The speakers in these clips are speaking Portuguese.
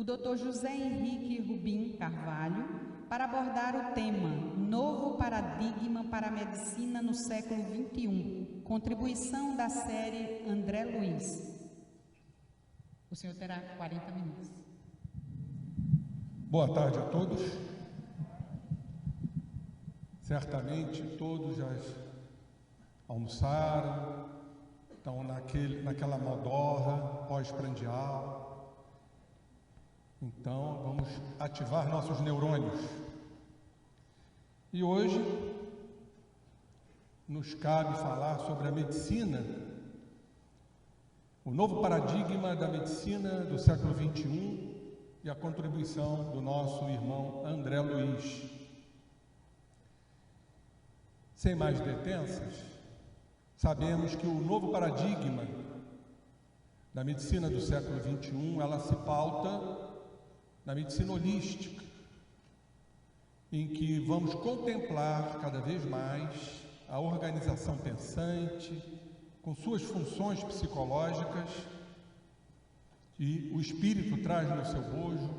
o Dr. José Henrique Rubim Carvalho, para abordar o tema Novo Paradigma para a Medicina no Século XXI, contribuição da série André Luiz. O senhor terá 40 minutos. Boa tarde a todos. Certamente todos já almoçaram, estão naquela modorra pós-prandial. Então, vamos ativar nossos neurônios. E hoje nos cabe falar sobre a medicina, o novo paradigma da medicina do século XXI e a contribuição do nosso irmão André Luiz. Sem mais detenças, sabemos que o novo paradigma da medicina do século XXI, ela se pauta na medicina holística, em que vamos contemplar cada vez mais a organização pensante, com suas funções psicológicas, e o espírito traz no seu bojo,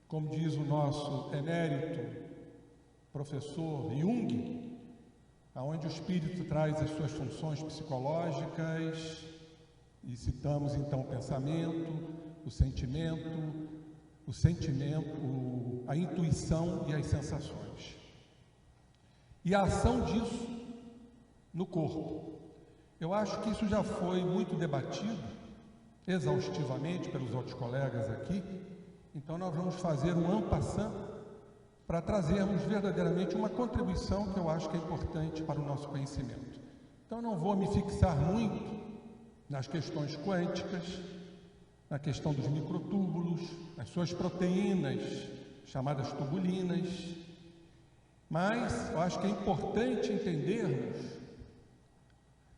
como diz o nosso emérito professor Jung, aonde o espírito traz as suas funções psicológicas, e citamos então o pensamento, o sentimento, a intuição e as sensações. E a ação disso no corpo. Eu acho que isso já foi muito debatido, exaustivamente, pelos outros colegas aqui. Então nós vamos fazer um en passant para trazermos verdadeiramente uma contribuição que eu acho que é importante para o nosso conhecimento. Então não vou me fixar muito nas questões quânticas, na questão dos microtúbulos, as suas proteínas, chamadas tubulinas, mas eu acho que é importante entendermos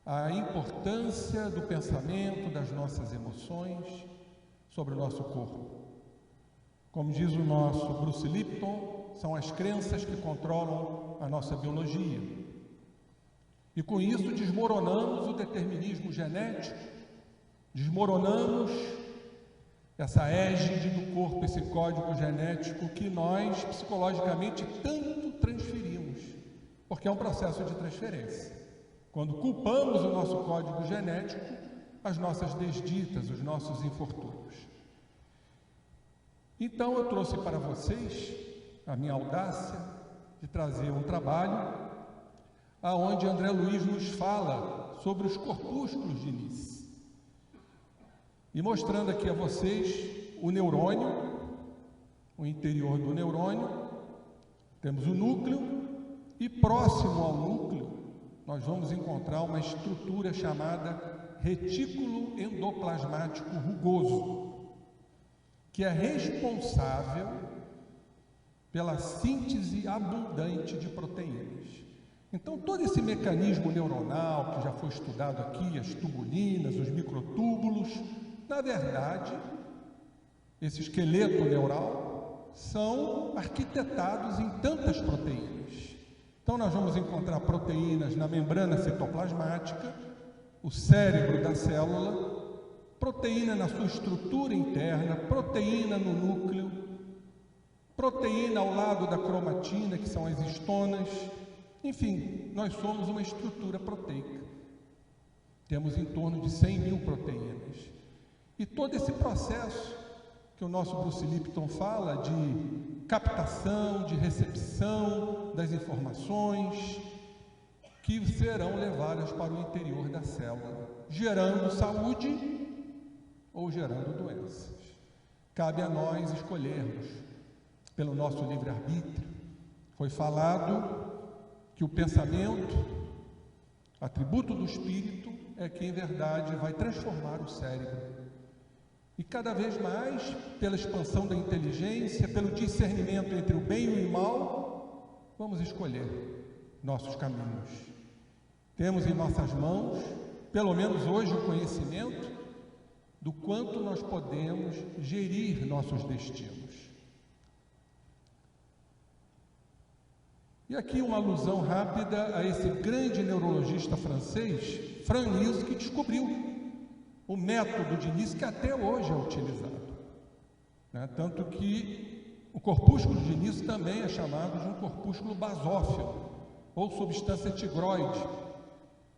a importância do pensamento, das nossas emoções sobre o nosso corpo. Como diz o nosso Bruce Lipton, são as crenças que controlam a nossa biologia. E com isso desmoronamos o determinismo genético, desmoronamos essa égide do corpo, esse código genético que nós psicologicamente tanto transferimos, porque é um processo de transferência. Quando culpamos o nosso código genético, as nossas desditas, os nossos infortúnios. Então eu trouxe para vocês a minha audácia de trazer um trabalho aonde André Luiz nos fala sobre os corpúsculos de Nice. E mostrando aqui a vocês o neurônio, o interior do neurônio, temos o núcleo, e próximo ao núcleo nós vamos encontrar uma estrutura chamada retículo endoplasmático rugoso, que é responsável pela síntese abundante de proteínas. Então todo esse mecanismo neuronal que já foi estudado aqui, as tubulinas, os microtúbulos, na verdade, esse esqueleto neural são arquitetados em tantas proteínas. Então nós vamos encontrar proteínas na membrana citoplasmática, o cérebro da célula, proteína na sua estrutura interna, proteína no núcleo, proteína ao lado da cromatina, que são as histonas. Enfim, nós somos uma estrutura proteica. Temos em torno de 100 mil proteínas. E todo esse processo que o nosso Bruce Lipton fala de captação, de recepção das informações que serão levadas para o interior da célula, gerando saúde ou gerando doenças. Cabe a nós escolhermos pelo nosso livre-arbítrio. Foi falado que o pensamento, atributo do espírito, é que em verdade vai transformar o cérebro. E cada vez mais, pela expansão da inteligência, pelo discernimento entre o bem e o mal, vamos escolher nossos caminhos. Temos em nossas mãos, pelo menos hoje, o conhecimento do quanto nós podemos gerir nossos destinos. E aqui uma alusão rápida a esse grande neurologista francês, Franz, que descobriu o método de Nice, que até hoje é utilizado. né? Tanto que o corpúsculo de Nice também é chamado de um corpúsculo basófilo, ou substância tigroide,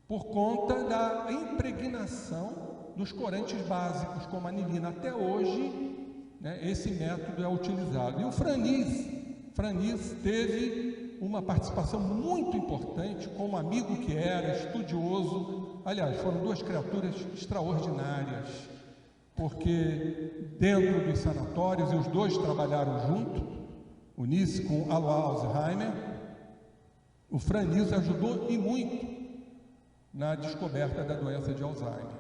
por conta da impregnação dos corantes básicos, como a anilina. Até hoje, né, esse método é utilizado. E o Franis teve uma participação muito importante, como amigo que era, estudioso. Aliás, foram duas criaturas extraordinárias, porque dentro dos sanatórios, e os dois trabalharam junto, o Nice com Alois Alzheimer, o Franis ajudou e muito na descoberta da doença de Alzheimer.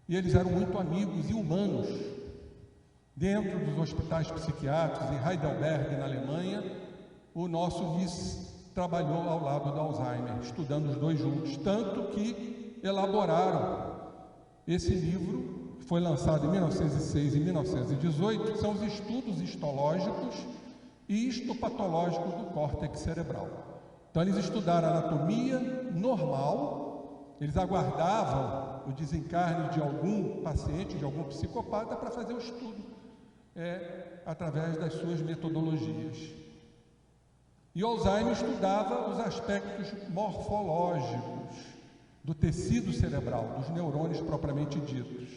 E eles eram muito amigos e humanos. Dentro dos hospitais psiquiátricos, em Heidelberg, na Alemanha, o nosso Nice trabalhou ao lado do Alzheimer, estudando os dois juntos, tanto que elaboraram esse livro, que foi lançado em 1906 e 1918, que são os estudos histológicos e histopatológicos do córtex cerebral. Então, eles estudaram a anatomia normal, eles aguardavam o desencarne de algum paciente, de algum psicopata, para fazer o estudo, através das suas metodologias. E Alzheimer estudava os aspectos morfológicos do tecido cerebral, dos neurônios propriamente ditos.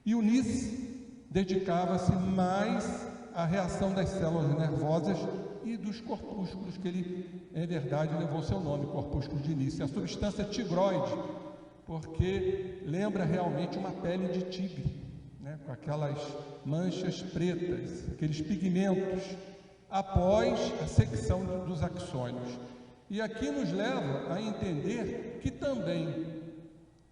E o Nice dedicava-se mais à reação das células nervosas e dos corpúsculos, que ele, em verdade, levou seu nome, corpúsculo de Nice. A substância tigroide, porque lembra realmente uma pele de tigre, né, com aquelas manchas pretas, aqueles pigmentos, após a secção dos axônios. E aqui nos leva a entender que também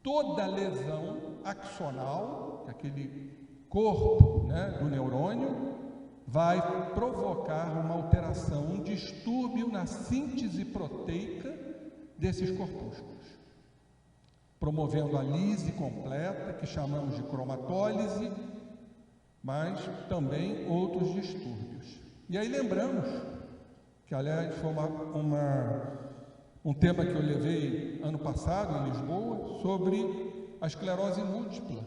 toda lesão axonal, aquele corpo, né, do neurônio, vai provocar uma alteração, um distúrbio na síntese proteica desses corpúsculos, promovendo a lise completa, que chamamos de cromatólise, mas também outros distúrbios. E aí lembramos, que aliás foi um tema que eu levei ano passado em Lisboa, sobre a esclerose múltipla,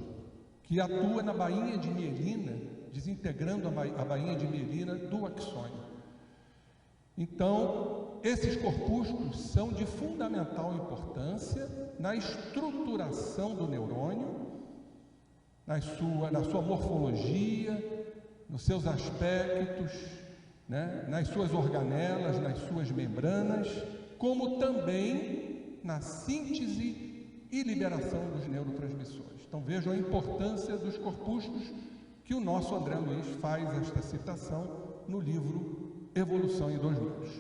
que atua na bainha de mielina, desintegrando a bainha de mielina do axônio. Então, esses corpúsculos são de fundamental importância na estruturação do neurônio, na sua morfologia, nos seus aspectos, né, nas suas organelas, nas suas membranas, como também na síntese e liberação dos neurotransmissores. Então vejam a importância dos corpúsculos, que o nosso André Luiz faz esta citação no livro Evolução em 2 Mundos.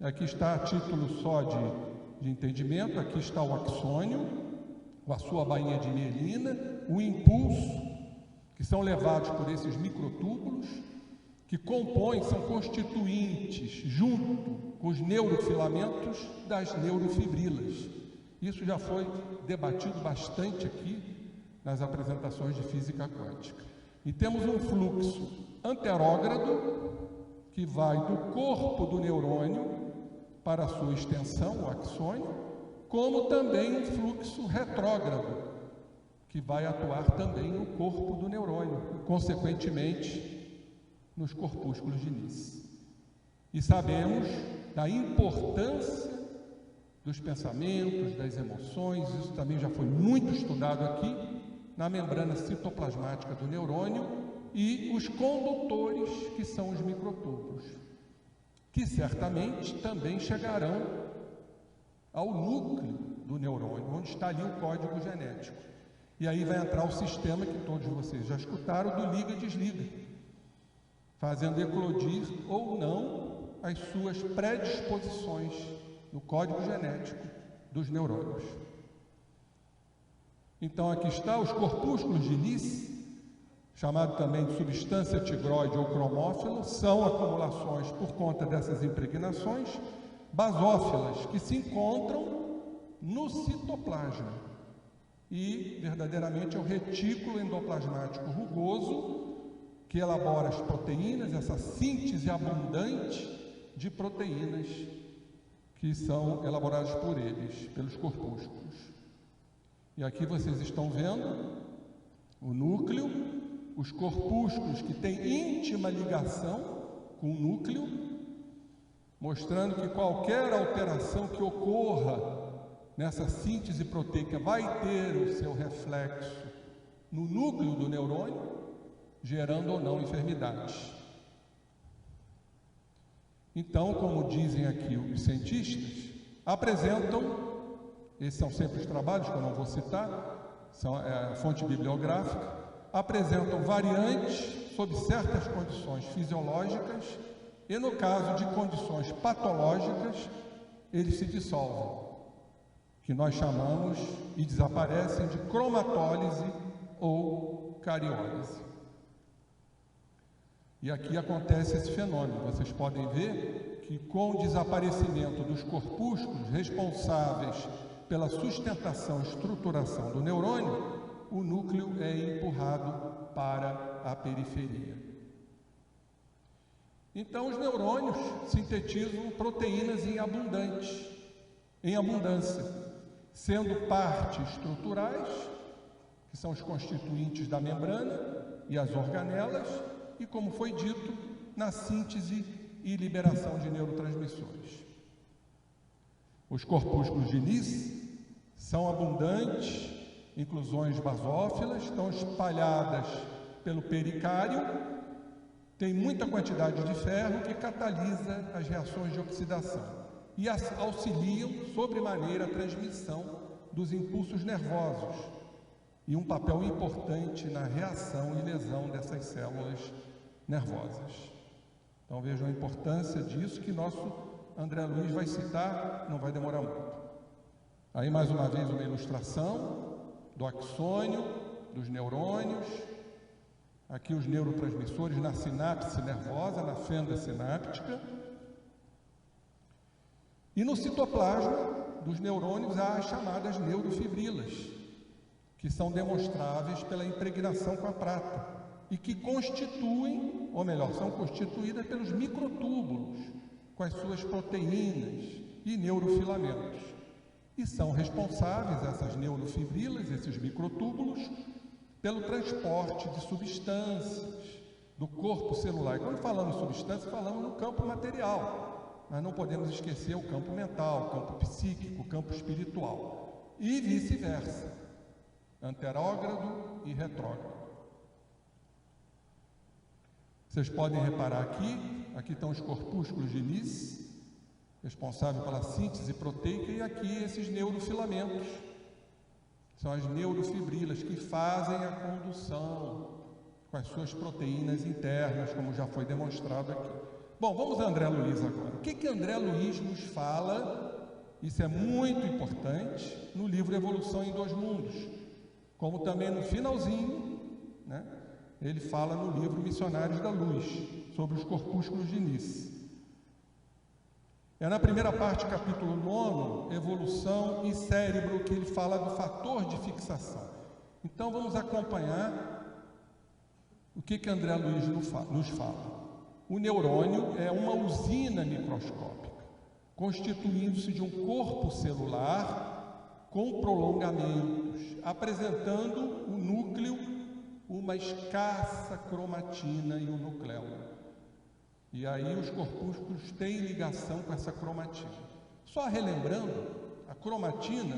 Aqui está a título só de entendimento, aqui está o axônio, com a sua bainha de mielina, o impulso, que são levados por esses microtúbulos, que compõem, são constituintes, junto com os neurofilamentos, das neurofibrilas. Isso já foi debatido bastante aqui nas apresentações de física quântica. E temos um fluxo anterógrado, que vai do corpo do neurônio para a sua extensão, o axônio, como também um fluxo retrógrado, que vai atuar também no corpo do neurônio, consequentemente nos corpúsculos de Nice. E sabemos da importância dos pensamentos, das emoções, isso também já foi muito estudado aqui, na membrana citoplasmática do neurônio, e os condutores, que são os microtúbulos, que certamente também chegarão ao núcleo do neurônio, onde está ali o código genético. E aí vai entrar o sistema que todos vocês já escutaram, do liga e desliga, fazendo eclodir ou não as suas predisposições no código genético dos neurônios. Então aqui está os corpúsculos de Nice, chamado também de substância tigroide ou cromófila, são acumulações por conta dessas impregnações basófilas que se encontram no citoplasma. E verdadeiramente é o retículo endoplasmático rugoso que elabora as proteínas, essa síntese abundante de proteínas que são elaboradas por eles, pelos corpúsculos. E aqui vocês estão vendo o núcleo, os corpúsculos que têm íntima ligação com o núcleo, mostrando que qualquer alteração que ocorra nessa síntese proteica vai ter o seu reflexo no núcleo do neurônio, gerando ou não enfermidades. Então, como dizem aqui os cientistas, apresentam, esses são sempre os trabalhos que eu não vou citar, são a fonte bibliográfica, apresentam variantes sob certas condições fisiológicas e, no caso de condições patológicas, eles se dissolvem, que nós chamamos e desaparecem de cromatólise ou cariólise. E aqui acontece esse fenômeno. Vocês podem ver que com o desaparecimento dos corpúsculos responsáveis pela sustentação e estruturação do neurônio, o núcleo é empurrado para a periferia. Então, os neurônios sintetizam proteínas em abundância, sendo partes estruturais, que são os constituintes da membrana e as organelas, e, como foi dito, na síntese e liberação de neurotransmissores. Os corpúsculos de Nice são abundantes, inclusões basófilas, estão espalhadas pelo pericárdio, tem muita quantidade de ferro que catalisa as reações de oxidação e auxiliam sobremaneira a transmissão dos impulsos nervosos e um papel importante na reação e lesão dessas células nervosas. Então vejam a importância disso, que nosso André Luiz vai citar, não vai demorar muito. Aí mais uma vez uma ilustração do axônio, dos neurônios, aqui os neurotransmissores na sinapse nervosa, na fenda sináptica, e no citoplasma dos neurônios há as chamadas neurofibrilas, que são demonstráveis pela impregnação com a prata e que constituem, ou melhor, são constituídas pelos microtúbulos, com as suas proteínas e neurofilamentos. E são responsáveis, essas neurofibrilas, esses microtúbulos, pelo transporte de substâncias do corpo celular. E quando falamos em substância, falamos no campo material, mas não podemos esquecer o campo mental, o campo psíquico, o campo espiritual, e vice-versa, anterógrado e retrógrado. Vocês podem reparar aqui estão os corpúsculos de Nice, responsável pela síntese proteica, e aqui esses neurofilamentos, são as neurofibrilas que fazem a condução com as suas proteínas internas, como já foi demonstrado aqui. Bom, vamos a André Luiz agora. O que André Luiz nos fala, isso é muito importante, no livro Evolução em Dois Mundos, como também no finalzinho, né? Ele fala no livro Missionários da Luz, sobre os corpúsculos de Nice. É na primeira parte, capítulo 9, Evolução e Cérebro, que ele fala do fator de fixação. Então vamos acompanhar o que André Luiz nos fala. O neurônio é uma usina microscópica, constituindo-se de um corpo celular com prolongamentos, apresentando o núcleo, uma escassa cromatina e um nucleolo. E aí os corpúsculos têm ligação com essa cromatina. Só relembrando, a cromatina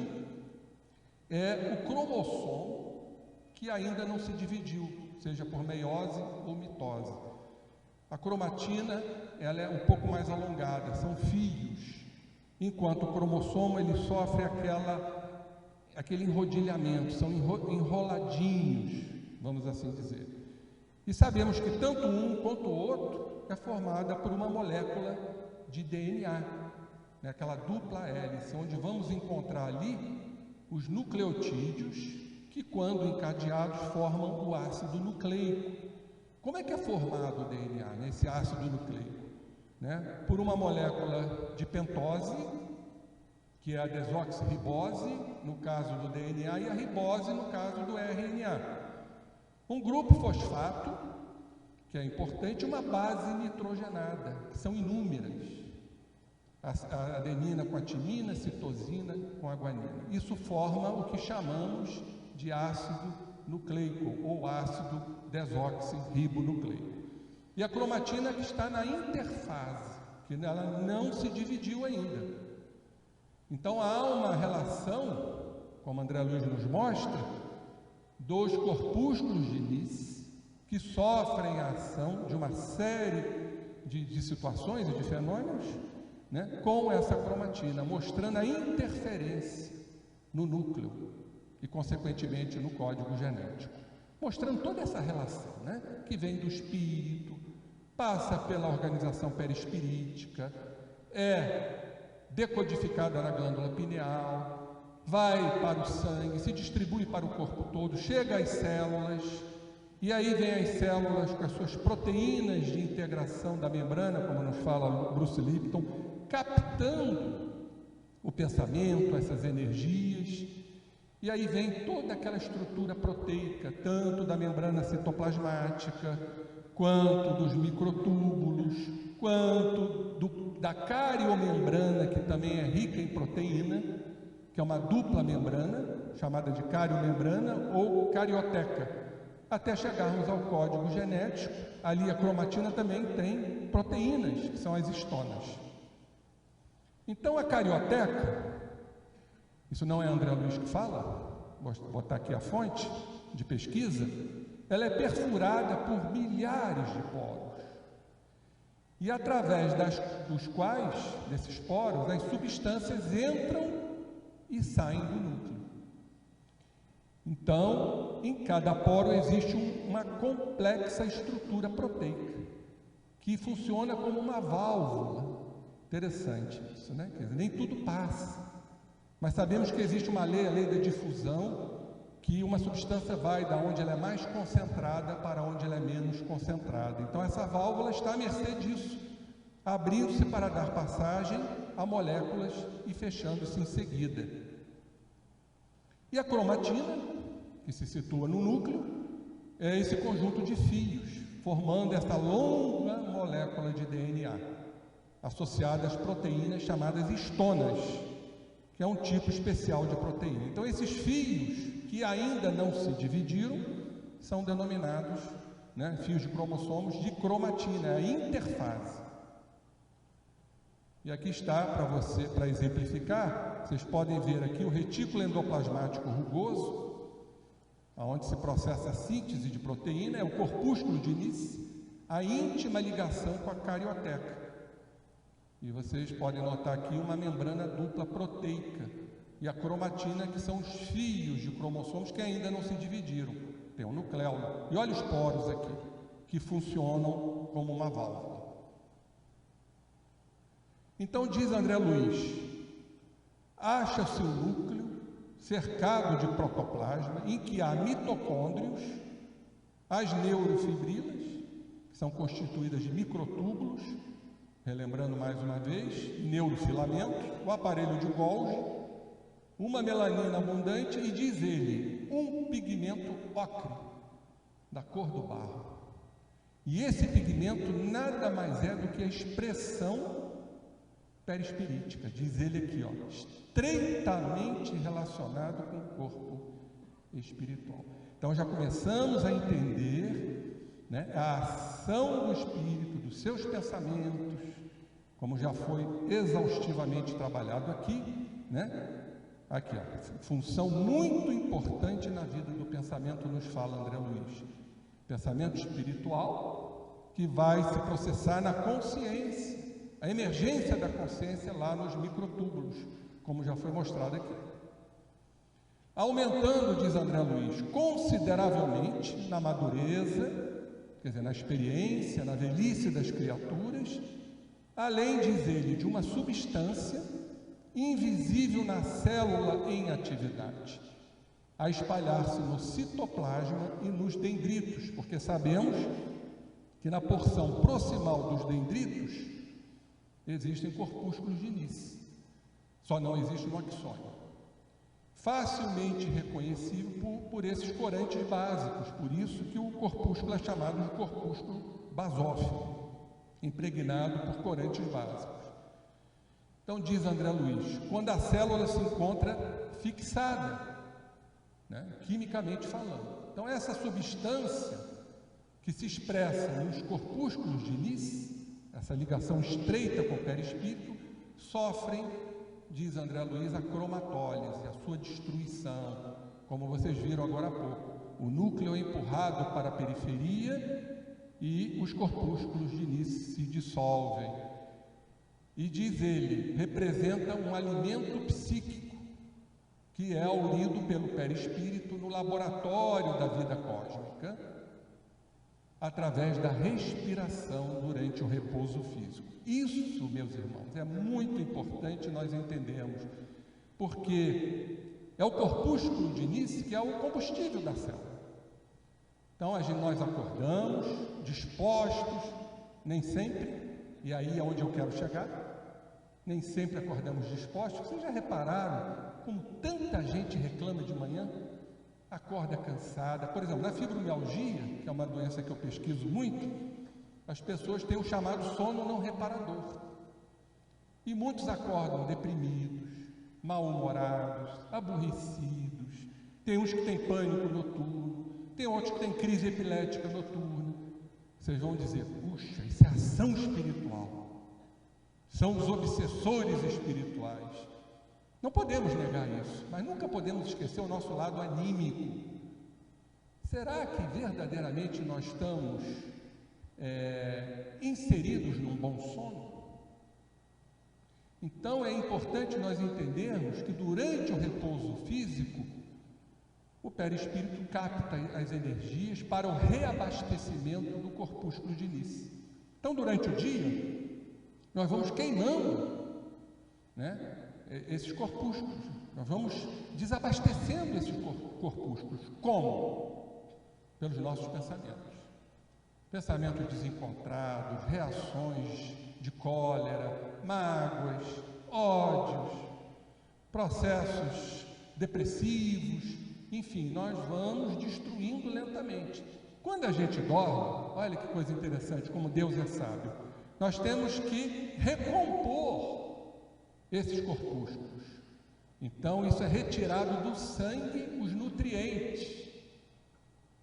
é o cromossomo que ainda não se dividiu, seja por meiose ou mitose. A cromatina, ela é um pouco mais alongada, são fios, enquanto o cromossomo ele sofre aquele enrodilhamento, são enroladinhos, vamos assim dizer. E sabemos que tanto um quanto o outro é formada por uma molécula de DNA, né? Aquela dupla hélice, onde vamos encontrar ali os nucleotídeos, que quando encadeados formam o ácido nucleico. Como é que é formado o DNA, né? Esse ácido nucleico? Né? Por uma molécula de pentose, que é a desoxirribose, no caso do DNA, e a ribose, no caso do RNA. Um grupo fosfato, que é importante, uma base nitrogenada, que são inúmeras. A adenina com a timina, citosina com a guanina. Isso forma o que chamamos de ácido nucleico ou ácido desoxirribonucleico. E a cromatina que está na interfase, que ela não se dividiu ainda. Então há uma relação, como André Luiz nos mostra, dos corpúsculos de Nis que sofrem a ação de uma série de situações e de fenômenos, né, com essa cromatina, mostrando a interferência no núcleo e, consequentemente, no código genético, mostrando toda essa relação, né, que vem do espírito, passa pela organização perispirítica, é decodificada na glândula pineal, vai para o sangue, se distribui para o corpo todo, chega às células, e aí vem as células com as suas proteínas de integração da membrana, como nos fala Bruce Lipton, captando o pensamento, essas energias, e aí vem toda aquela estrutura proteica, tanto da membrana citoplasmática, quanto dos microtúbulos, quanto da cariomembrana, que também é rica em proteína, que é uma dupla membrana, chamada de cariomembrana ou carioteca, até chegarmos ao código genético. Ali a cromatina também tem proteínas, que são as histonas. Então a carioteca, isso não é André Luiz que fala, vou botar aqui a fonte de pesquisa, ela é perfurada por milhares de poros. E através dos quais, desses poros, as substâncias entram e saem do núcleo. Então, em cada poro existe uma complexa estrutura proteica, que funciona como uma válvula. Interessante isso, né? Quer dizer, nem tudo passa, mas sabemos que existe uma lei, a lei da difusão, que uma substância vai da onde ela é mais concentrada para onde ela é menos concentrada. Então essa válvula está à mercê disso, abrindo-se para dar passagem a moléculas e fechando-se em seguida. E a cromatina, que se situa no núcleo, é esse conjunto de fios, formando essa longa molécula de DNA, associada às proteínas chamadas histonas, que é um tipo especial de proteína. Então esses fios que ainda não se dividiram são denominados, né, fios de cromossomos de cromatina, a interfase. E aqui está para exemplificar, vocês podem ver aqui o retículo endoplasmático rugoso, onde se processa a síntese de proteína, é o corpúsculo de Nis, a íntima ligação com a carioteca. E vocês podem notar aqui uma membrana dupla proteica e a cromatina, que são os fios de cromossomos que ainda não se dividiram. Tem o nucleolo. E olha os poros aqui, que funcionam como uma válvula. Então diz André Luiz, acha-se o núcleo cercado de protoplasma, em que há mitocôndrios, as neurofibrilas, que são constituídas de microtúbulos, relembrando mais uma vez, neurofilamentos, o aparelho de Golgi, uma melanina abundante e, diz ele, um pigmento ocre, da cor do barro. E esse pigmento nada mais é do que a expressão perispirítica, diz ele aqui, ó, estreitamente relacionado com o corpo espiritual. Então já começamos a entender, né, a ação do espírito, dos seus pensamentos, como já foi exaustivamente trabalhado aqui, né? Aqui, ó, função muito importante na vida do pensamento, nos fala André Luiz. Pensamento espiritual que vai se processar na consciência, a emergência da consciência lá nos microtúbulos, como já foi mostrado aqui. Aumentando, diz André Luiz, consideravelmente na madureza, quer dizer, na experiência, na velhice das criaturas, além, diz ele, de uma substância invisível na célula em atividade, a espalhar-se no citoplasma e nos dendritos, porque sabemos que na porção proximal dos dendritos existem corpúsculos de Nis, só não existe no axônio. Facilmente reconhecível por esses corantes básicos, por isso que o corpúsculo é chamado de corpúsculo basófilo, impregnado por corantes básicos. Então diz André Luiz, quando a célula se encontra fixada, né, quimicamente falando. Então, essa substância que se expressa nos corpúsculos de Nis, essa ligação estreita com o perispírito, sofrem, diz André Luiz, a cromatólise, a sua destruição, como vocês viram agora há pouco. O núcleo é empurrado para a periferia e os corpúsculos de Nis se dissolvem. E diz ele, representa um alimento psíquico que é aurido pelo perispírito no laboratório da vida cósmica, através da respiração durante o repouso físico. Isso, meus irmãos, é muito importante nós entendermos, porque é o corpúsculo de Nis que é o combustível da célula. Então, nós acordamos dispostos, nem sempre, e aí é onde eu quero chegar, nem sempre acordamos dispostos. Vocês já repararam como tanta gente reclama de manhã? Acorda cansada. Por exemplo, na fibromialgia, que é uma doença que eu pesquiso muito, as pessoas têm o chamado sono não reparador. E muitos acordam deprimidos, mal-humorados, aborrecidos. Tem uns que têm pânico noturno, tem outros que têm crise epilética noturna. Vocês vão dizer, puxa, isso é ação espiritual. São os obsessores espirituais. Não podemos negar isso, mas nunca podemos esquecer o nosso lado anímico. Será que verdadeiramente nós estamos inseridos num bom sono? Então é importante nós entendermos que durante o repouso físico, o perispírito capta as energias para o reabastecimento do corpúsculo de Nis. Então, durante o dia, nós vamos queimando, né, esses corpúsculos, nós vamos desabastecendo esses corpúsculos. Como? Pelos nossos pensamentos. Pensamentos desencontrados, reações de cólera, mágoas, ódios, processos depressivos, enfim, nós vamos destruindo lentamente. Quando a gente dorme, olha que coisa interessante, como Deus é sábio, nós temos que recompor esses corpúsculos. Então, isso é retirado do sangue os nutrientes.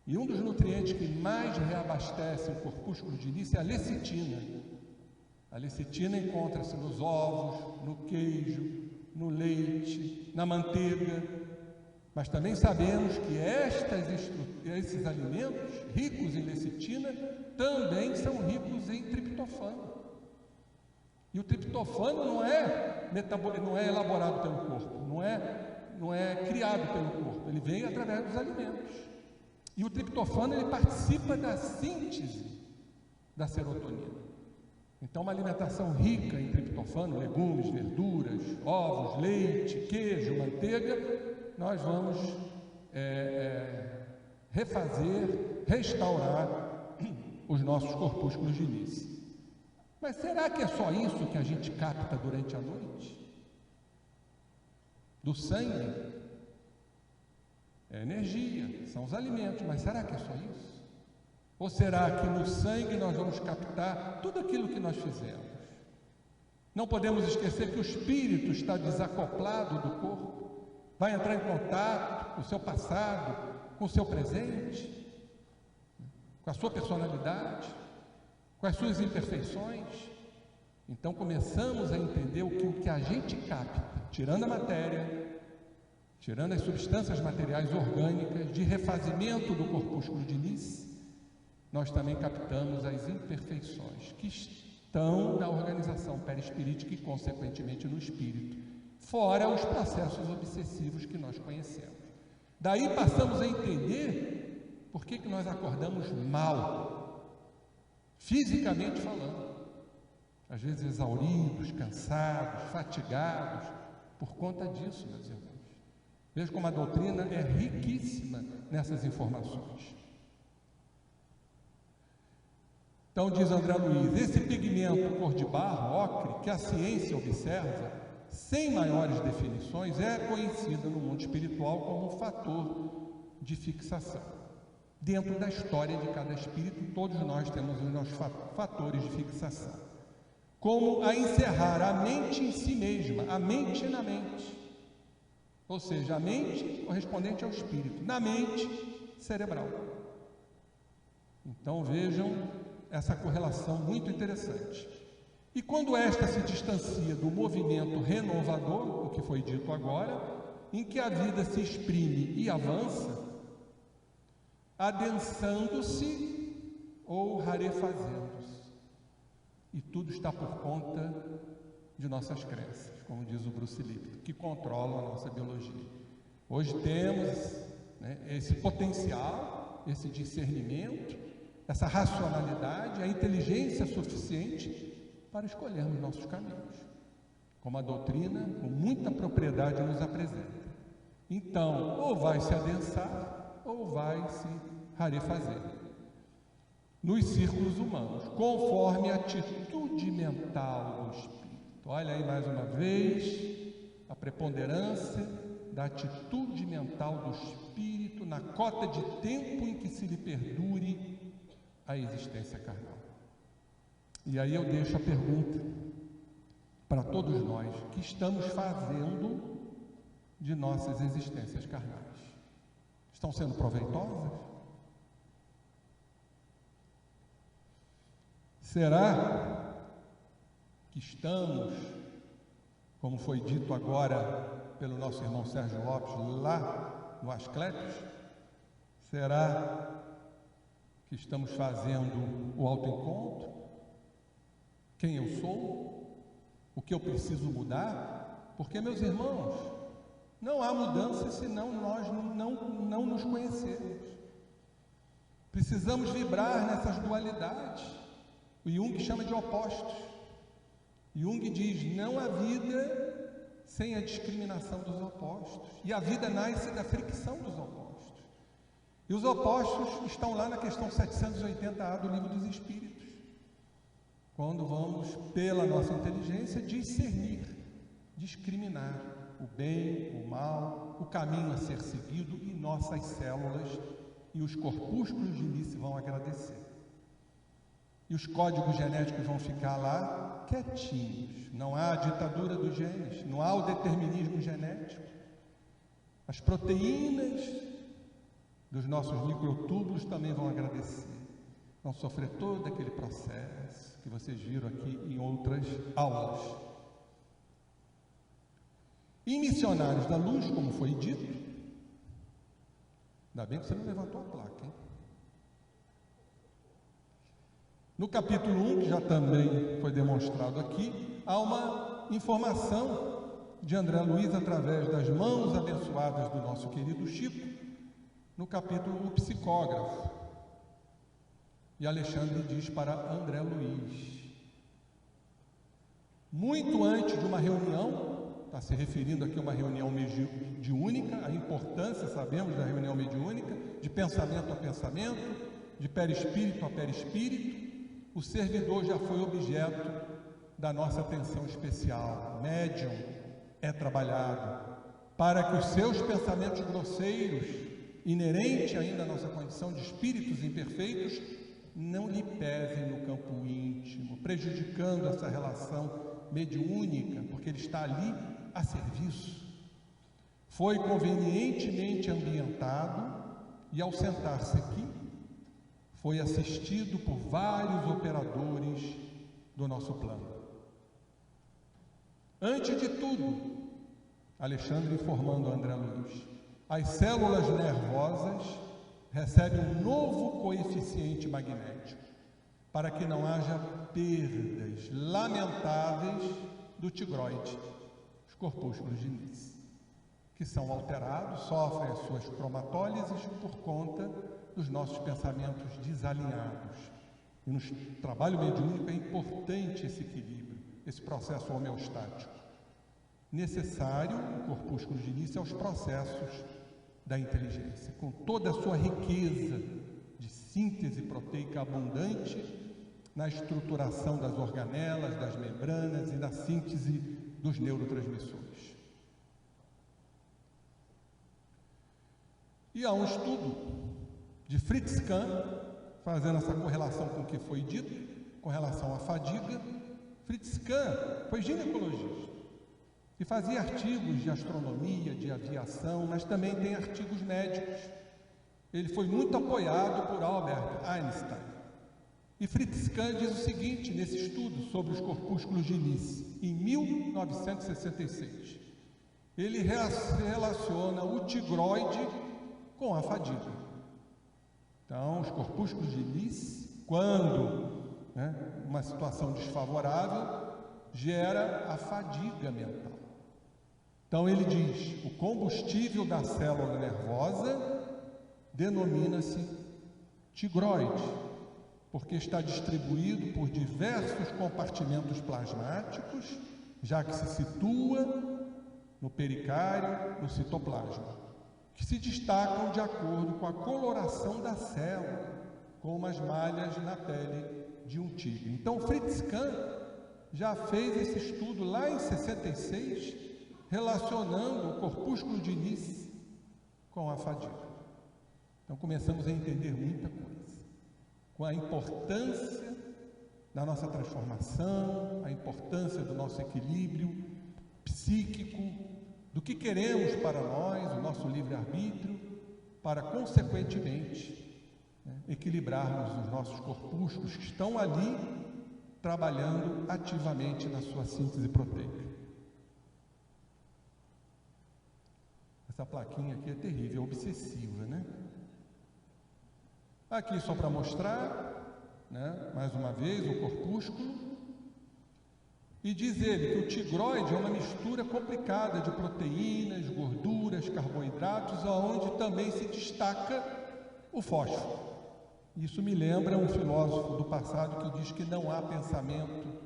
E um dos nutrientes que mais reabastece o corpúsculo de Nis é a lecitina. A lecitina encontra-se nos ovos, no queijo, no leite, na manteiga. Mas também sabemos que esses alimentos ricos em lecitina também são ricos em triptofano. E o triptofano não é elaborado pelo corpo, não é criado pelo corpo, ele vem através dos alimentos. E o triptofano ele participa da síntese da serotonina. Então, uma alimentação rica em triptofano, legumes, verduras, ovos, leite, queijo, manteiga, nós vamos refazer, restaurar os nossos corpúsculos de Nis. Mas será que é só isso que a gente capta durante a noite? Do sangue? É energia, são os alimentos, mas será que é só isso? Ou será que no sangue nós vamos captar tudo aquilo que nós fizemos? Não podemos esquecer que o espírito está desacoplado do corpo, vai entrar em contato com o seu passado, com o seu presente, com a sua personalidade, com as suas imperfeições. Então começamos a entender o que a gente capta, tirando a matéria, tirando as substâncias materiais orgânicas de refazimento do corpúsculo de Nis, nós também captamos as imperfeições que estão na organização perispirítica e consequentemente no espírito, fora os processos obsessivos que nós conhecemos. Daí passamos a entender por que nós acordamos mal, fisicamente falando, às vezes exauridos, cansados, fatigados, por conta disso, meus irmãos. Veja como a doutrina é riquíssima nessas informações. Então diz André Luiz, esse pigmento cor de barro, ocre, que a ciência observa, sem maiores definições, é conhecido no mundo espiritual como um fator de fixação. Dentro da história de cada espírito, todos nós temos os nossos fatores de fixação. Como a encerrar a mente em si mesma, a mente na mente. Ou seja, a mente correspondente ao espírito. Na mente, cerebral. Então vejam essa correlação muito interessante. E quando esta se distancia do movimento renovador, o que foi dito agora, em que a vida se exprime e avança, adensando-se ou rarefazendo-se. E tudo está por conta de nossas crenças, como diz o Bruce Lipton, que controlam a nossa biologia. Hoje temos, né, esse potencial, esse discernimento, essa racionalidade, a inteligência suficiente para escolhermos nossos caminhos, como a doutrina, com muita propriedade, nos apresenta. Então, ou vai se adensar, ou vai se rarefazer. Nos círculos humanos, conforme a atitude mental do espírito. Olha aí mais uma vez a preponderância da atitude mental do espírito na cota de tempo em que se lhe perdure a existência carnal. E aí eu deixo a pergunta para todos nós: o que estamos fazendo de nossas existências carnais? Estão sendo proveitosas? Será que estamos, como foi dito agora pelo nosso irmão Sérgio Lopes, lá no Asclepios? Será que estamos fazendo o autoencontro? Quem eu sou? O que eu preciso mudar? Porque, meus irmãos, não há mudança senão nós não nos conhecermos. Precisamos vibrar nessas dualidades. O Jung chama de opostos. Jung diz: não há vida sem a discriminação dos opostos. E a vida nasce da fricção dos opostos. E os opostos estão lá na questão 780A do Livro dos Espíritos. Quando vamos, pela nossa inteligência, discernir, discriminar o bem, o mal, o caminho a ser seguido, e nossas células e os corpúsculos de Nice vão agradecer. E os códigos genéticos vão ficar lá quietinhos. Não há a ditadura dos genes, não há o determinismo genético. As proteínas dos nossos microtúbulos também vão agradecer. Vão sofrer todo aquele processo que vocês viram aqui em outras aulas. E missionários da luz, como foi dito, ainda bem que você não levantou a placa, hein? No capítulo 1, que já também foi demonstrado aqui, há uma informação de André Luiz através das mãos abençoadas do nosso querido Chico, no capítulo O Psicógrafo. E Alexandre diz para André Luiz: muito antes de uma reunião, está se referindo aqui a uma reunião mediúnica, a importância, sabemos, da reunião mediúnica, de pensamento a pensamento, de perispírito a perispírito, o servidor já foi objeto da nossa atenção especial. Médium é trabalhado para que os seus pensamentos grosseiros, inerentes ainda à nossa condição de espíritos imperfeitos, não lhe pesem no campo íntimo, prejudicando essa relação mediúnica, porque ele está ali a serviço. Foi convenientemente ambientado e, ao sentar-se aqui, foi assistido por vários operadores do nosso plano. Antes de tudo, Alexandre informando André Luiz, as células nervosas recebem um novo coeficiente magnético, para que não haja perdas lamentáveis do tigroide, os corpúsculos de Nice, que são alterados, sofrem as suas cromatólises por conta dos nossos pensamentos desalinhados. E no trabalho mediúnico é importante esse equilíbrio, esse processo homeostático, necessário, o corpúsculo de Nice, aos processos da inteligência, com toda a sua riqueza de síntese proteica abundante na estruturação das organelas, das membranas e na síntese dos neurotransmissores. E há um estudo de Fritz Kahn, fazendo essa correlação com o que foi dito, com relação à fadiga. Fritz Kahn foi ginecologista e fazia artigos de astronomia, de aviação, mas também tem artigos médicos. ele foi muito apoiado por Albert Einstein. E Fritz Kahn diz o seguinte nesse estudo sobre os corpúsculos de Nice, em 1966. Ele relaciona o tigroide com a fadiga. Então, os corpúsculos de Nice, quando uma situação desfavorável, gera a fadiga mental. Então, ele diz, o combustível da célula nervosa denomina-se tigroide, porque está distribuído por diversos compartimentos plasmáticos, já que se situa no pericárdio, no citoplasma, que se destacam de acordo com a coloração da célula, como as malhas na pele de um tigre. Então, Fritz Kahn já fez esse estudo lá em 66, relacionando o corpúsculo de Nice com a fadiga. Então, começamos a entender muita coisa, com a importância da nossa transformação, a importância do nosso equilíbrio psíquico, do que queremos para nós, o nosso livre-arbítrio, para, consequentemente, equilibrarmos os nossos corpúsculos que estão ali trabalhando ativamente na sua síntese proteica. Essa plaquinha aqui é terrível, é obsessiva, né? Aqui só para mostrar, mais uma vez, o corpúsculo. E diz ele que o tigroide é uma mistura complicada de proteínas, gorduras, carboidratos, onde também se destaca o fósforo. Isso me lembra um filósofo do passado que diz que não há pensamento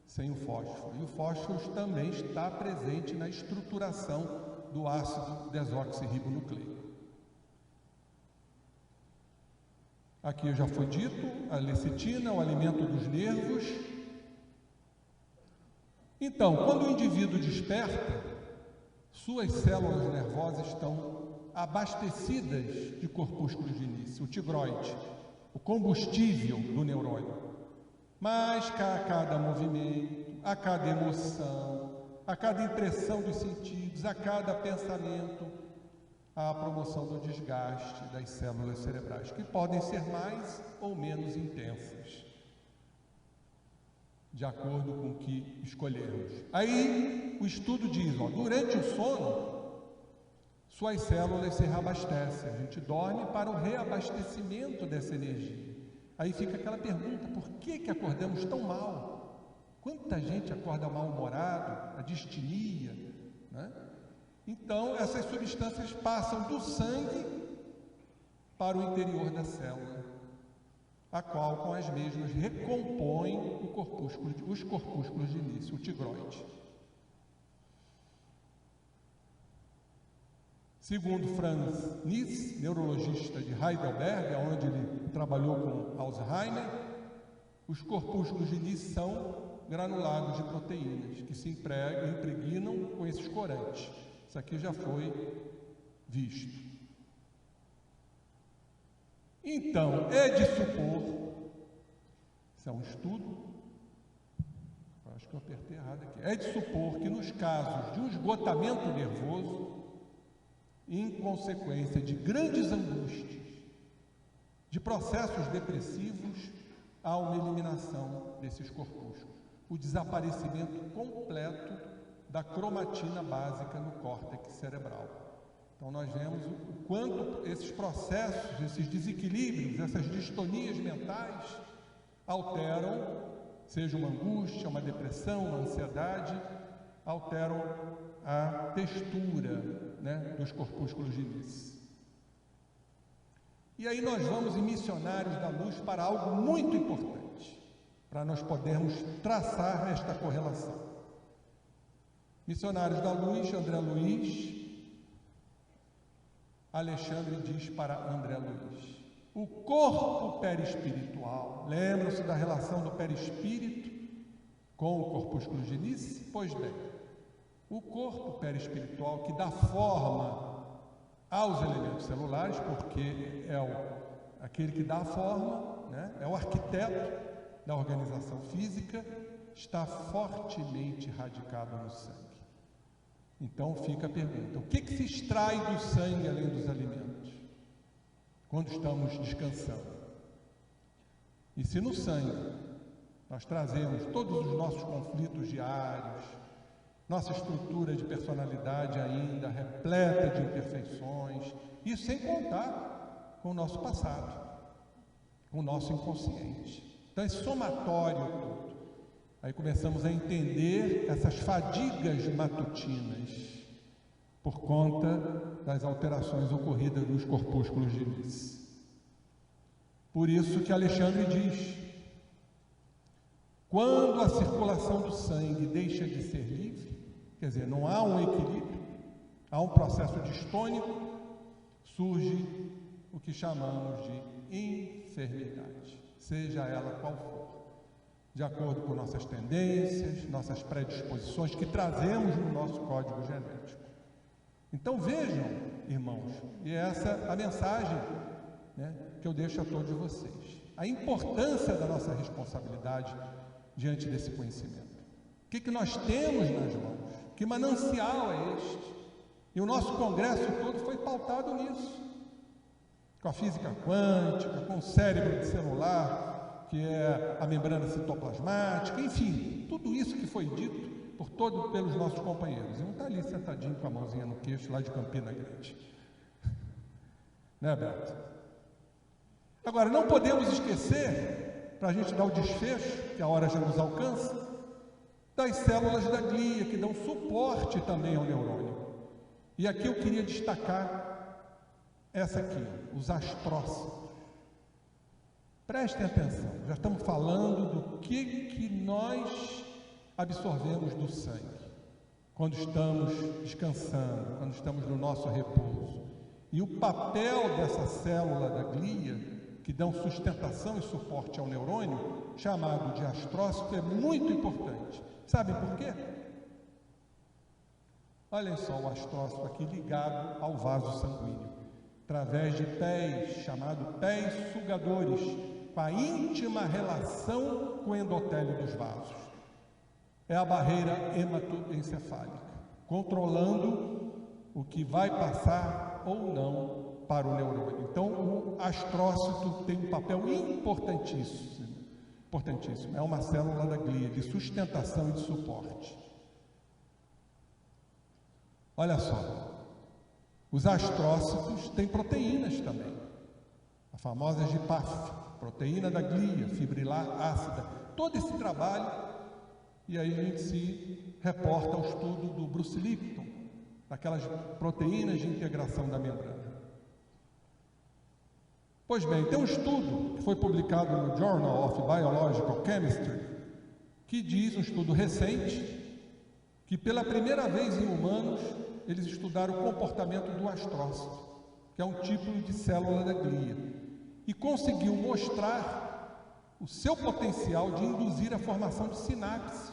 sem o fósforo. E o fósforo também está presente na estruturação do ácido desoxirribonucleico. Aqui já foi dito, a lecitina, o alimento dos nervos. Então, quando o indivíduo desperta, suas células nervosas estão abastecidas de corpúsculos de Nice, o tigroide, o combustível do neurônio. Mas a cada movimento, a cada emoção, a cada impressão dos sentidos, a cada pensamento, há a promoção do desgaste das células cerebrais, que podem ser mais ou menos intensas, de acordo com o que escolhermos. Aí o estudo diz, durante o sono, suas células se reabastecem. A gente dorme para o reabastecimento dessa energia. Aí fica aquela pergunta, por que acordamos tão mal? Quanta gente acorda mal-humorado, a distinia, né? Então, essas substâncias passam do sangue para o interior da célula, a qual, com as mesmas, recompõe os corpúsculos de Nice, o tigroide. Segundo Franz Nice, neurologista de Heidelberg, onde ele trabalhou com Alzheimer, os corpúsculos de Nice são granulados de proteínas que se impregnam com esses corantes. Isso aqui já foi visto. Então, é de supor, isso é um estudo, acho que eu apertei errado aqui, é de supor que nos casos de um esgotamento nervoso, em consequência de grandes angústias, de processos depressivos, há uma eliminação desses corpúsculos, o desaparecimento completo da cromatina básica no córtex cerebral. Então nós vemos o quanto esses processos, esses desequilíbrios, essas distonias mentais alteram, seja uma angústia, uma depressão, uma ansiedade, alteram a textura, dos corpúsculos de Nice. E aí nós vamos em Missionários da Luz para algo muito importante, para nós podermos traçar esta correlação. Missionários da Luz, André Luiz, Alexandre diz para André Luiz, o corpo perispiritual, lembram-se da relação do perispírito com o corpúsculo de Nice? Pois bem, o corpo perispiritual que dá forma aos elementos celulares, porque é aquele que dá a forma, é o arquiteto da organização física, está fortemente radicado no sangue. Então fica a pergunta, o que se extrai do sangue além dos alimentos? quando estamos descansando. E se no sangue nós trazemos todos os nossos conflitos diários, nossa estrutura de personalidade ainda repleta de imperfeições, isso sem contar com o nosso passado, com o nosso inconsciente. Então, esse somatório todo, aí começamos a entender essas fadigas matutinas por conta das alterações ocorridas nos corpúsculos de Nis. Por isso que Alexandre diz: quando a circulação do sangue deixa de ser livre, quer dizer, não há um equilíbrio, há um processo distônico, surge o que chamamos de enfermidade, seja ela qual for, de acordo com nossas tendências, nossas predisposições que trazemos no nosso código genético. Então vejam, irmãos, e essa é a mensagem, que eu deixo a todos vocês, a importância da nossa responsabilidade diante desse conhecimento. O que nós temos nas mãos? Que manancial é este? E o nosso congresso todo foi pautado nisso, com a física quântica, com o cérebro celular, que é a membrana citoplasmática, enfim, tudo isso que foi dito pelos nossos companheiros. E um está ali sentadinho com a mãozinha no queixo, lá de Campina Grande. Né, Beto? Agora, não podemos esquecer, para a gente dar o desfecho, que a hora já nos alcança, das células da glia, que dão suporte também ao neurônio. E aqui eu queria destacar essa aqui, os astrócitos. Prestem atenção, já estamos falando do que nós absorvemos do sangue, quando estamos descansando, quando estamos no nosso repouso. E o papel dessa célula da glia, que dão sustentação e suporte ao neurônio, chamado de astrócito, é muito importante. Sabem por quê? Olhem só o astrócito aqui ligado ao vaso sanguíneo, através de pés, chamado pés sugadores, com a íntima relação com o endotélio dos vasos. É a barreira hematoencefálica, controlando o que vai passar ou não para o neurônio. Então, o astrócito tem um papel importantíssimo. É uma célula da glia de sustentação e de suporte. Olha só, os astrócitos têm proteínas também, a famosa GPAF, proteína da glia, fibrilar ácida. Todo esse trabalho, e aí a gente se reporta ao estudo do Bruce Lipton, daquelas proteínas de integração da membrana. Pois bem, tem um estudo que foi publicado no Journal of Biological Chemistry, que diz, um estudo recente, que pela primeira vez em humanos, eles estudaram o comportamento do astrócito, que é um tipo de célula da glia, e conseguiu mostrar o seu potencial de induzir a formação de sinapses.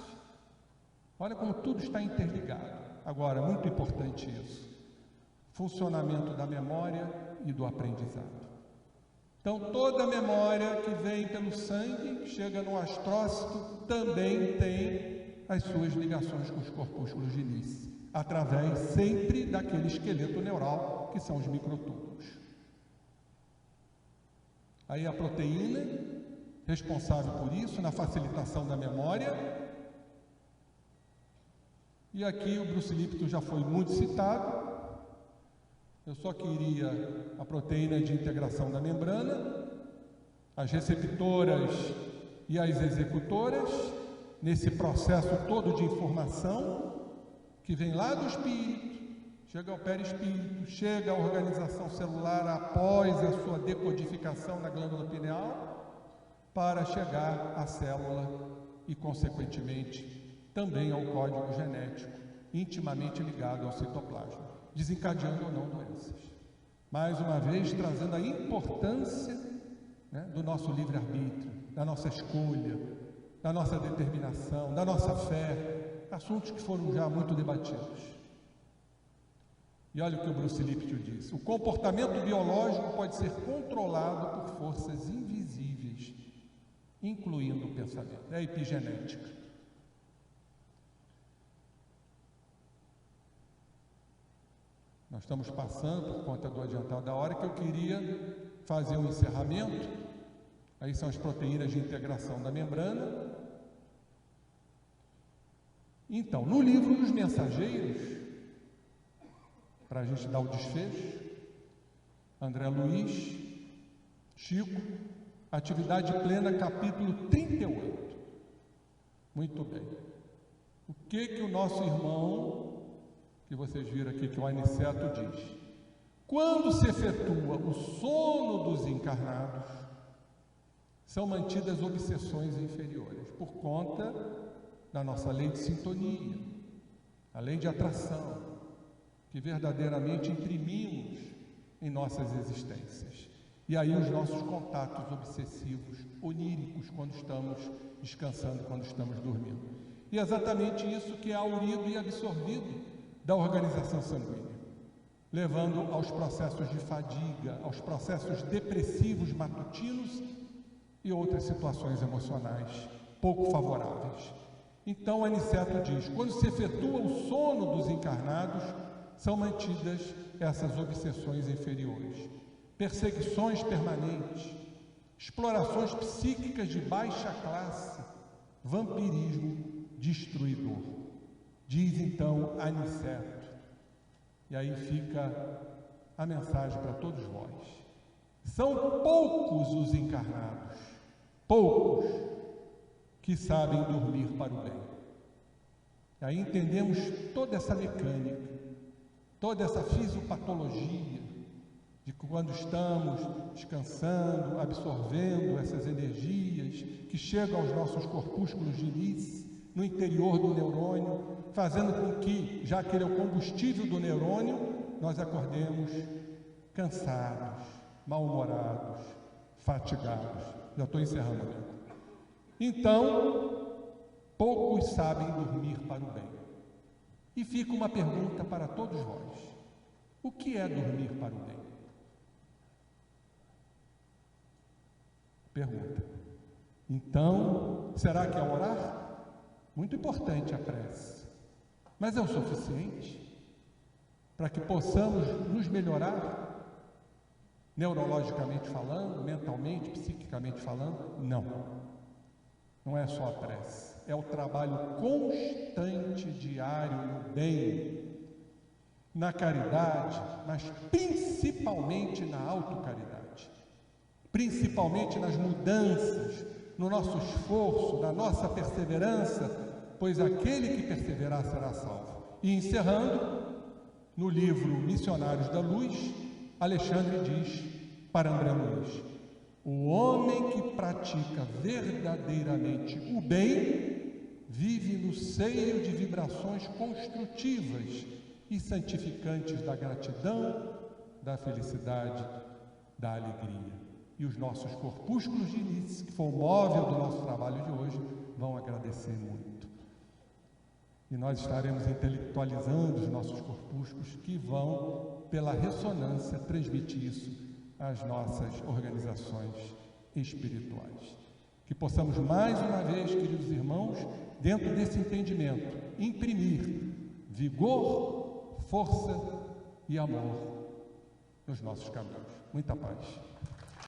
Olha como tudo está interligado. Agora, muito importante isso, funcionamento da memória e do aprendizado. Então, toda a memória que vem pelo sangue, chega no astrócito, também tem as suas ligações com os corpúsculos de Nis, através sempre daquele esqueleto neural, que são os microtúbulos. Aí a proteína, responsável por isso, na facilitação da memória. E aqui o Bruce Lipton já foi muito citado. Eu só queria a proteína de integração da membrana, as receptoras e as executoras, nesse processo todo de informação, que vem lá do espírito, chega ao perispírito, chega à organização celular após a sua decodificação na glândula pineal, para chegar à célula e, consequentemente, também ao código genético, intimamente ligado ao citoplasma, desencadeando ou não doenças. Mais uma vez, trazendo a importância, do nosso livre-arbítrio, da nossa escolha, da nossa determinação, da nossa fé, assuntos que foram já muito debatidos. E olha o que o Bruce Lipton diz: o comportamento biológico pode ser controlado por forças invisíveis, incluindo o pensamento. É a epigenética. Nós estamos passando, por conta do adiantado da hora, que eu queria fazer um encerramento. Aí são as proteínas de integração da membrana. Então, no livro dos mensageiros, para a gente dar o desfecho, André Luiz, Chico, atividade plena, capítulo 38. Muito bem. O que o nosso irmão, que vocês viram aqui, que o Aniceto diz? Quando se efetua o sono dos encarnados, são mantidas obsessões inferiores, por conta da nossa lei de sintonia, a lei de atração, que verdadeiramente imprimimos em nossas existências. E aí os nossos contatos obsessivos, oníricos, quando estamos descansando, quando estamos dormindo. E é exatamente isso que é aurido e absorvido da organização sanguínea, levando aos processos de fadiga, aos processos depressivos matutinos e outras situações emocionais pouco favoráveis. Então, Aniceto diz, quando se efetua o sono dos encarnados, são mantidas essas obsessões inferiores, perseguições permanentes, explorações psíquicas de baixa classe, vampirismo destruidor. Diz então Aniceto, e aí fica a mensagem para todos vós. São poucos os encarnados, poucos, que sabem dormir para o bem. E aí entendemos toda essa mecânica, toda essa fisiopatologia, de quando estamos descansando, absorvendo essas energias que chegam aos nossos corpúsculos de Nis, no interior do neurônio, fazendo com que, já que ele é o combustível do neurônio, nós acordemos cansados, mal-humorados, fatigados. Já estou encerrando, amigo. Então, poucos sabem dormir para o bem. E fica uma pergunta para todos vós. O que é dormir para o bem? Pergunta. Então, será que é orar? Muito importante a prece. Mas é o suficiente para que possamos nos melhorar, neurologicamente falando, mentalmente, psiquicamente falando? Não. Não é só a prece, é o trabalho constante, diário, no bem, na caridade, mas principalmente na autocaridade, principalmente nas mudanças, no nosso esforço, na nossa perseverança, pois aquele que perseverar será salvo. E encerrando, no livro Missionários da Luz, Alexandre diz para André Luiz: o homem que pratica verdadeiramente o bem vive no seio de vibrações construtivas e santificantes da gratidão, da felicidade, da alegria. E os nossos corpúsculos de início, que foi o móvel do nosso trabalho de hoje, vão agradecer muito. E nós estaremos intelectualizando os nossos corpúsculos, que vão, pela ressonância, transmitir isso às nossas organizações espirituais. Que possamos mais uma vez, queridos irmãos, dentro desse entendimento, imprimir vigor, força e amor nos nossos caminhos. Muita paz.